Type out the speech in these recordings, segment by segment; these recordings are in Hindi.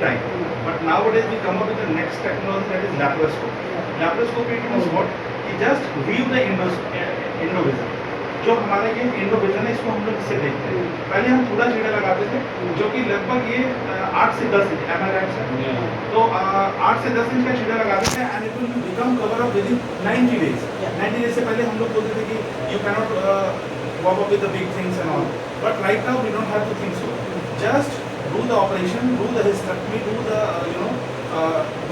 time. But nowadays we come up with the next technology, that is laparoscope. Laparoscopy means what? कि just view the endovision. जो हमारा ये endovision है, इसको हम लोग इससे देखते हैं. पहले हम थोड़ा चीड़ा लगाते थे, जो कि लगभग ये 8 से 10 inch, am I right sir? तो 8 से 10 इंच का चीड़ा लगाते थे, and it will become cover up within 90 days. 90 days से पहले हम लोग बोलते थे कि you cannot walk up with the big things and all. But right now we don't have to think so. Just do the operation, do the hysterectomy, do the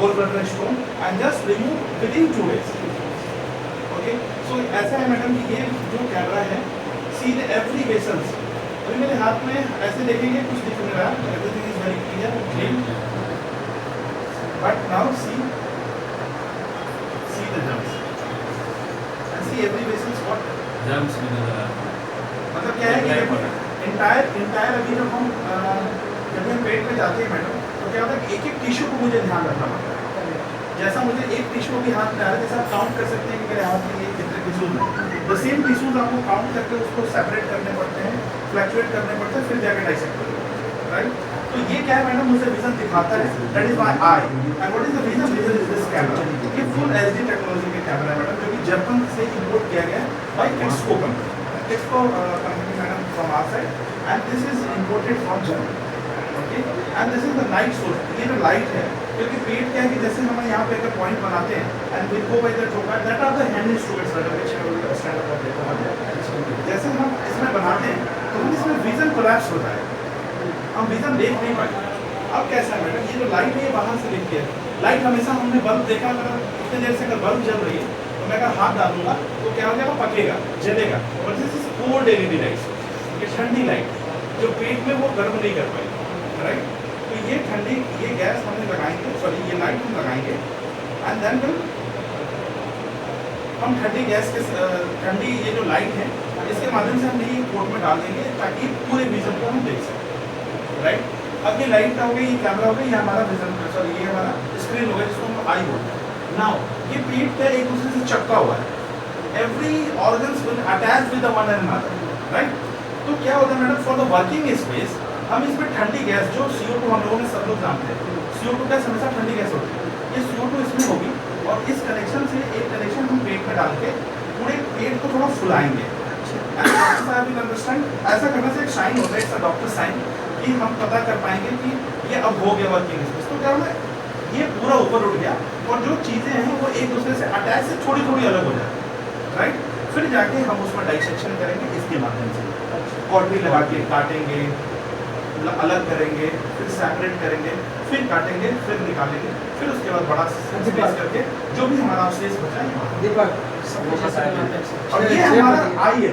gallbladder stone, and just remove within 2 days. Okay? So ऐसा है मैडम कि ये जो कैमरा है, see the every vessels. अभी मेरे हाथ में ऐसे देखेंगे कुछ दिख नहीं रहा, everything is very clear, clean. But now see the germs. And see every vessels what? Germs मतलब क्या है कि इंटायर अभी जब हम पेट में जाते हैं मैडम, तो क्या होता है कि एक एक टिश्यू को मुझे ध्यान रखना पड़ता है. जैसा मुझे एक टिश्यू भी हाथ में आ रहा है, जैसा आप काउंट कर सकते हैं कि मेरे हाथ में ये कितने टिश्यूज हैं. द सेम टिश्यूज आपको काउंट करके उसको सेपरेट करने पड़ते हैं, फ्लैक्चुएट करने पड़ते हैं, फिर जाकर डाइसेक्ट करते हैं. राइट? तो ये क्या है मैडम, मुझे विजन दिखाता है. That is my eye. And what is the vision? Vision is this camera. ये फुल एचडी टेक्नोलॉजी का कैमरा है मैडम, जो कि जापान से इंपोर्ट किया गया है by Kidsco company. Kidsco company madam from our side, and this is imported from Germany. Okay? And this is the light source. ये जो लाइट है, क्योंकि पेट क्या है कि जैसे हम यहाँ पे अगर पॉइंट बनाते हैं, and we go by the चोका, that are the hand instruments which we will stand up देखो. जैसे हम इसमें बनाते हैं, तो हम इसमें विजन कोलैप्स होता है, हम विजन देख नहीं पाते. अब कैसा है मैडम, ये जो लाइट है ये बाहर से देखती है. लाइट हमेशा हमने बल्ब देखा, अगर इतने देर से अगर बल्ब जल रही है, तो मैं अगर हाथ डालूंगा तो क्या हो जाएगा, पकेगा, जलेगा. और this is cold LED light, ये ठंडी लाइट जो पेट में वो गर्म नहीं कर पाएगी. राइट? तो ये ठंडी, ये गैस हमने लगाएंगे, सॉरी ये लाइट हम लगाएंगे, एंड देन हम ठंडी गैस के ठंडी ये जो लाइट है, इसके माध्यम से हम ये कोट में डाल देंगे ताकि पूरे विजन को हम देख सकें. राइट? अब ये लाइट का हो गया, ये कैमरा हो गया, ये हमारा विजन, सॉरी ये हमारा स्क्रीन हो गया, जिसको हम आई बोलते हैं. नाउ ये पेट का एक दूसरे से चिपका हुआ है. Every organs will attach with the one and another. Right? तो क्या होता है madam, for the working space हम इसमें ठंडी गैस, जो CO2 हम लोगों ने सब लोग जानते हैं, CO2 गैस हमेशा ठंडी गैस होती है, ये CO2 इसमें होगी, और इस कनेक्शन से एक कनेक्शन हम पेट में डाल के पूरे पेट को थोड़ा फुलाएंगे. अंडरस्टैंड? ऐसा करने से एक साइन होता है, इट्स अ डॉक्टर साइन, कि हम पता कर पाएंगे कि ये अब हो गया वर्किंग स्पेस. तो क्या होगा, ये पूरा ऊपर उठ गया, और जो चीज़ें हैं वो एक दूसरे से अटैच से थोड़ी थोड़ी अलग हो जाए. राइट? फिर जाके हम उसमें डाइसेक्शन करेंगे इसके माध्यम से, कॉटरी लगा के काटेंगे, अलग करेंगे, फिर सेपरेट करेंगे, फिर काटेंगे, फिर निकालेंगे, फिर उसके बाद बड़ा स्पेस करके जो भी हमारा शेष बचा है, और ये हमारा आई है.